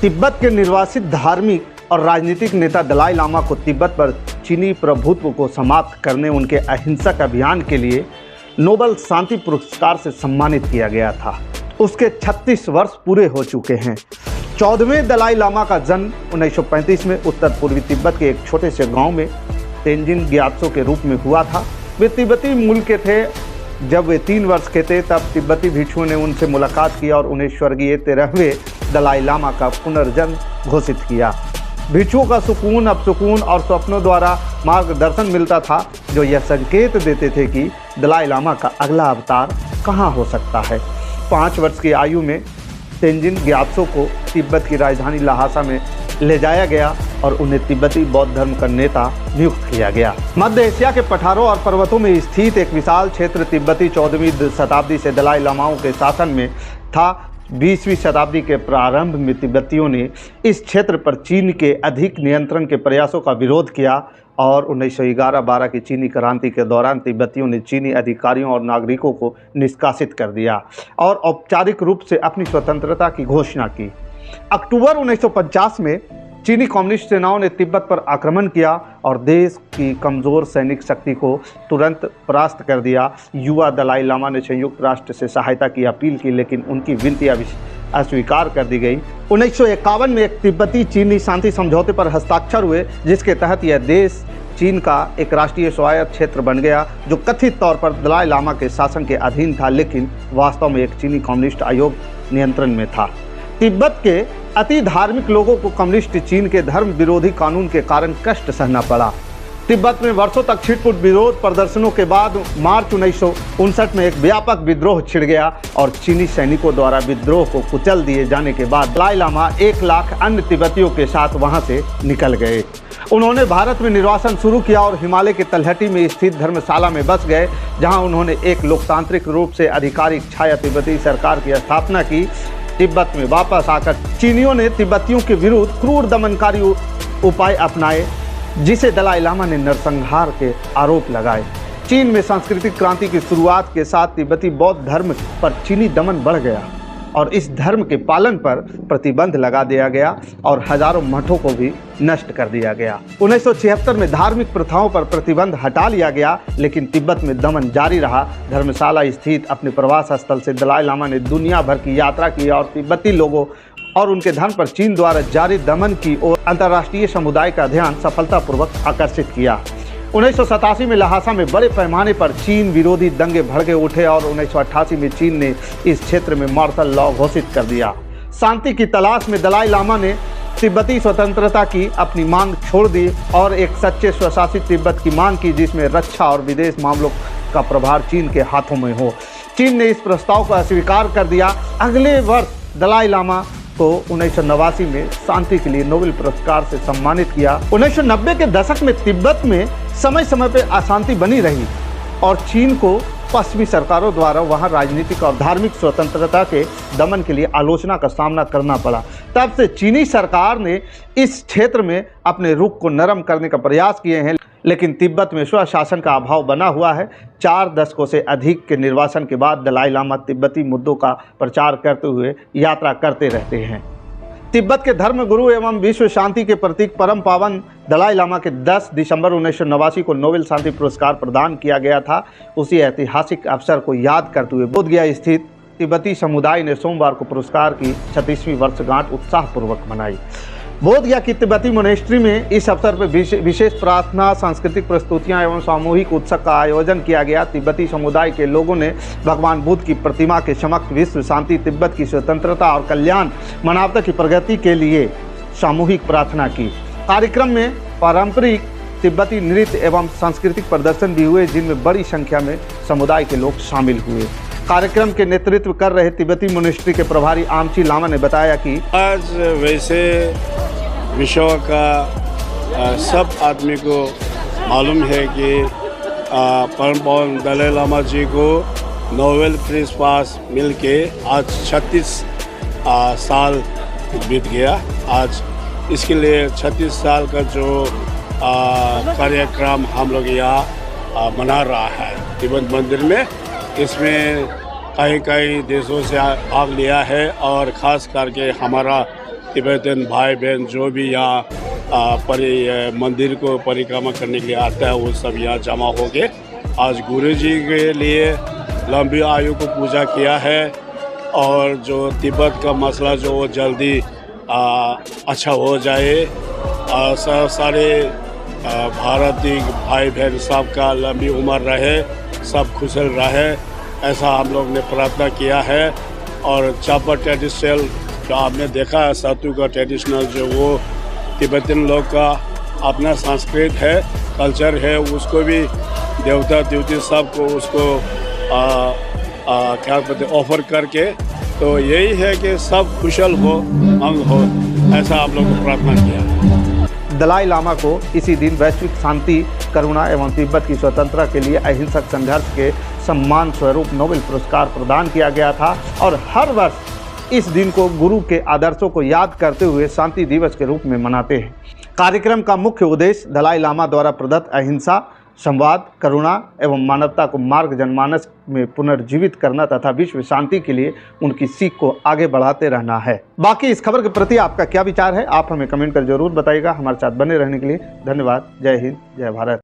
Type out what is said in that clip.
तिब्बत के निर्वासित धार्मिक और राजनीतिक नेता दलाई लामा को तिब्बत पर चीनी प्रभुत्व को समाप्त करने उनके अहिंसक अभियान के लिए नोबेल शांति पुरस्कार से सम्मानित किया गया था। उसके 36 वर्ष पूरे हो चुके हैं। 14वें दलाई लामा का जन्म 1935 में उत्तर पूर्वी तिब्बत के एक छोटे से गांव में तेंजिन ग्यात्सो के रूप में हुआ था। वे तिब्बती मूल के थे। जब वे 3 वर्ष के थे तब तिब्बती भिक्षुओं ने उनसे मुलाकात की और उन्हें स्वर्गीय 13वें दलाई लामा का पुनर्जन्म घोषित किया। भिक्षुओं का सुकून, अपसुकून और स्वप्नों द्वारा मार्गदर्शन मिलता था, जो यह संकेत देते थे कि दलाई लामा का अगला अवतार कहाँ हो सकता है। 5 वर्ष की आयु में तेंजिन ग्यात्सो को तिब्बत की राजधानी ल्हासा में ले जाया गया और उन्हें तिब्बती बौद्ध धर्म का नेता नियुक्त किया गया। मध्य एशिया के पठारों और पर्वतों में स्थित एक विशाल क्षेत्र तिब्बती 14वीं शताब्दी से दलाई लामाओं के शासन में था। 20वीं शताब्दी के प्रारंभ में तिब्बतियों ने इस क्षेत्र पर चीन के अधिक नियंत्रण के प्रयासों का विरोध किया और 1911-12 की चीनी क्रांति के दौरान तिब्बतियों ने चीनी अधिकारियों और नागरिकों को निष्कासित कर दिया और औपचारिक रूप से अपनी स्वतंत्रता की घोषणा की। अक्टूबर 1950 में चीनी कम्युनिस्ट सेनाओं ने तिब्बत पर आक्रमण किया और देश की कमज़ोर सैनिक शक्ति को तुरंत परास्त कर दिया। युवा दलाई लामा ने संयुक्त राष्ट्र से सहायता की अपील की, लेकिन उनकी विनती अस्वीकार कर दी गई। 1951 में एक तिब्बती चीनी शांति समझौते पर हस्ताक्षर हुए, जिसके तहत यह देश चीन का एक राष्ट्रीय स्वायत्त क्षेत्र बन गया, जो कथित तौर पर दलाई लामा के शासन के अधीन था, लेकिन वास्तव में एक चीनी कम्युनिस्ट आयोग नियंत्रण में था। तिब्बत के अति धार्मिक लोगों को कम्युनिस्ट चीन के धर्म विरोधी कानून के कारण कष्ट सहना पड़ा। तिब्बत में वर्षों तक छिटपुट विरोध प्रदर्शनों के बाद मार्च 1959 में एक व्यापक विद्रोह छिड़ गया और चीनी सैनिकों द्वारा विद्रोह को कुचल दिए जाने के बाद दलाई लामा 1 लाख अन्य तिब्बतियों के साथ वहां से निकल गए। उन्होंने भारत में निर्वासन शुरू किया और हिमालय की तलहटी में स्थित धर्मशाला में बस गए, जहां उन्होंने एक लोकतांत्रिक रूप से आधिकारिक छाया तिब्बती सरकार की स्थापना की। तिब्बत में वापस आकर चीनियों ने तिब्बतियों के विरुद्ध क्रूर दमनकारी उपाय अपनाए, जिसे दलाई लामा ने नरसंहार के आरोप लगाए। चीन में सांस्कृतिक क्रांति की शुरुआत के साथ तिब्बती बौद्ध धर्म पर चीनी दमन बढ़ गया और इस धर्म के पालन पर प्रतिबंध लगा दिया गया और हजारों मठों को भी नष्ट कर दिया गया। 1976 में धार्मिक प्रथाओं पर प्रतिबंध हटा लिया गया, लेकिन तिब्बत में दमन जारी रहा। धर्मशाला स्थित अपने प्रवास स्थल से दलाई लामा ने दुनिया भर की यात्रा की और तिब्बती लोगों और उनके धर्म पर चीन द्वारा जारी दमन की ओर अंतर्राष्ट्रीय समुदाय का ध्यान सफलतापूर्वक आकर्षित किया। 1987 में ल्हासा में बड़े पैमाने पर चीन विरोधी दंगे भड़के उठे और 1988 में चीन ने इस क्षेत्र में मार्शल लॉ घोषित कर दिया। शांति की तलाश में दलाई लामा ने तिब्बती स्वतंत्रता की अपनी मांग छोड़ दी और एक सच्चे स्वशासित तिब्बत की मांग की, जिसमें रक्षा और विदेश मामलों का प्रभार चीन के हाथों में हो। चीन ने इस प्रस्ताव को अस्वीकार कर दिया। अगले वर्ष दलाई लामा को 1989 में शांति के लिए नोबेल पुरस्कार से सम्मानित किया। 1990 के दशक में तिब्बत में समय समय पर अशांति बनी रही और चीन को पश्चिमी सरकारों द्वारा वहां राजनीतिक और धार्मिक स्वतंत्रता के दमन के लिए आलोचना का सामना करना पड़ा। तब से चीनी सरकार ने इस क्षेत्र में अपने रुख को नरम करने का प्रयास किए हैं, लेकिन तिब्बत में स्वशासन का अभाव बना हुआ है। 4 दशकों से अधिक के निर्वासन के बाद दलाई लामा तिब्बती मुद्दों का प्रचार करते हुए यात्रा करते रहते हैं। तिब्बत के धर्मगुरु एवं विश्व शांति के प्रतीक परम पावन दलाई लामा के 10 दिसंबर 1989 को नोबेल शांति पुरस्कार प्रदान किया गया था। उसी ऐतिहासिक अवसर को याद करते हुए बोधगया स्थित तिब्बती समुदाय ने सोमवार को पुरस्कार की 36वीं वर्षगांठ उत्साहपूर्वक मनाई। बोधगया की तिब्बती मोनेस्ट्री में इस अवसर पर विशेष प्रार्थना, सांस्कृतिक प्रस्तुतियां एवं सामूहिक उत्सव का आयोजन किया गया। तिब्बती समुदाय के लोगों ने भगवान बुद्ध की प्रतिमा के समक्ष विश्व शांति, तिब्बत की स्वतंत्रता और कल्याण, मानवता की प्रगति के लिए सामूहिक प्रार्थना की। कार्यक्रम में पारंपरिक तिब्बती नृत्य एवं सांस्कृतिक प्रदर्शन भी हुए, जिनमें बड़ी संख्या में समुदाय के लोग शामिल हुए। कार्यक्रम के नेतृत्व कर रहे तिब्बती मोनेस्ट्री के प्रभारी आमची लामा ने बताया कि आज वैसे विश्व का सब आदमी को मालूम है कि परम पावन दलाई लामा जी को नोबेल प्राइज मिल के आज 36 साल बीत गया। आज इसके लिए 36 साल का जो कार्यक्रम हम लोग यहाँ मना रहा है तिब्बत मंदिर में। इसमें कई देशों से भाग लिया है और ख़ास करके हमारा तिब्बतन भाई बहन जो भी यहाँ मंदिर को परिक्रमा करने के लिए आता है वो सब यहाँ जमा हो गए। आज गुरु जी के लिए लंबी आयु को पूजा किया है और जो तिब्बत का मसला जो वो जल्दी अच्छा हो जाए। सारे भारतीय भाई बहन सबका लंबी उम्र रहे, सब खुशल रहे, ऐसा हम लोग ने प्रार्थना किया है। और चापा ट्रेडिशनल जो आपने देखा है सत्तू का ट्रेडिशनल जो वो तिब्बतन लोग का अपना संस्कृत है, कल्चर है, उसको भी देवता देवती सबको उसको क्या कहते ऑफर करके, तो यही है कि सब कुशल हो, मंग हो, ऐसा आप लोग को प्रार्थना किया। दलाई लामा को इसी दिन वैश्विक शांति, करुणा एवं तिब्बत की स्वतंत्रता के लिए अहिंसक संघर्ष के सम्मान स्वरूप नोबेल पुरस्कार प्रदान किया गया था और हर वर्ष इस दिन को गुरु के आदर्शों को याद करते हुए शांति दिवस के रूप में मनाते हैं। कार्यक्रम का मुख्य उद्देश्य दलाई लामा द्वारा प्रदत्त अहिंसा, संवाद, करुणा एवं मानवता को मार्ग जनमानस में पुनर्जीवित करना तथा विश्व शांति के लिए उनकी सीख को आगे बढ़ाते रहना है। बाकी इस खबर के प्रति आपका क्या विचार है, आप हमें कमेंट कर जरूर बताइएगा। हमारे साथ बने रहने के लिए धन्यवाद। जय हिंद, जय भारत।